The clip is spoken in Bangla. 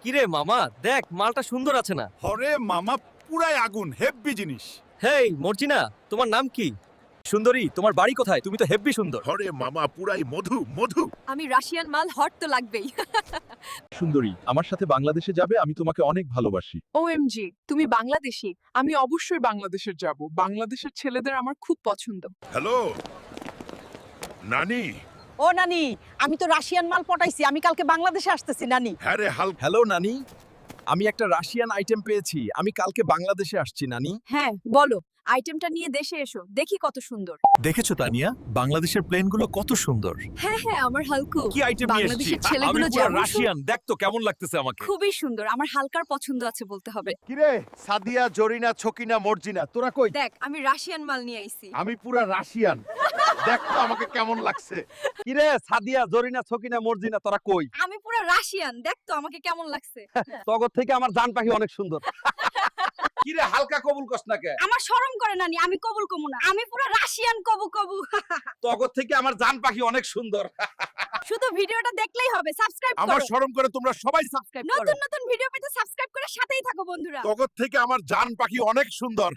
কিরে মামা, দেখ মালটা সুন্দর আছে না? হরে মামা, পুরাই আগুন, হেব্বি জিনিস। হেই মর্জিনা, তোমার নাম কি? সুন্দরী, তোমার বাড়ি কোথায়? তুমি তো হেব্বি সুন্দর। হরে মামা, পুরাই মধু মধু। আমি রাশিয়ান মাল হট তো লাগবেই। সুন্দরী, আমার সাথে বাংলাদেশে যাবে, আমি তোমাকে অনেক ভালোবাসি। ওএমজি, তুমি বাংলাদেশী? আমি অবশ্যই বাংলাদেশের যাব। বাংলাদেশের ছেলেদের আমার খুব পছন্দ। হ্যালো নানি। ও নানি, আমি তো রাশিয়ান মাল পটাইছি, আমি কালকে বাংলাদেশে আসতেছি নানি। হ্যাঁ রে হাল। হ্যালো নানি, আমি একটা রাশিয়ান আইটেম পেয়েছি, আমি কালকে বাংলাদেশে আসছি নানি। হ্যাঁ বলো, আইটেমটা নিয়ে দেশে এসো, দেখি কত সুন্দর। দেখেছো তানিয়া, বাংলাদেশের প্লেনগুলো কত সুন্দর। হ্যাঁ হ্যাঁ, আমার হালকু। কি আইটেম নিয়ে এসেছি? বাংলাদেশের ছেলেগুলো আমি পুরো যেমন রাশিয়ান, দেখ তো কেমন লাগতেছে আমাকে। খুবই সুন্দর, আমার হালকার পছন্দ আছে বলতে হবে। কিরে সাদিয়া, জরিনা, ছকিনা, মর্জিনা, তোরা কই? দেখ, আমি রাশিয়ান মাল নিয়ে আইছি। আমি পুরা রাশিয়ান। দেখ তো আমাকে কেমন লাগছে। কিরে সাদিয়া, জরিনা, ছকিনা, মর্জিনা, তোরা কই? আমি পুরো রাশিয়ান, দেখ তো আমাকে কেমন লাগছে। তগর থেকে আমার জান পাখি অনেক সুন্দর। কিরে হালকা কবুল কস না কে? আমার শরম করে নানি, আমি কবুল কমু না। আমি পুরো রাশিয়ান কবু কবু। তগর থেকে আমার জান পাখি অনেক সুন্দর। শুধু ভিডিওটা দেখলেই হবে, সাবস্ক্রাইব আমার করো। শরম করে তোমরা সবাই সাবস্ক্রাইব করো। নতুন নতুন ভিডিও পেতে সাবস্ক্রাইব করে সাথেই থাকো বন্ধুরা। জগৎ থেকে আমার জান পাখি অনেক সুন্দর।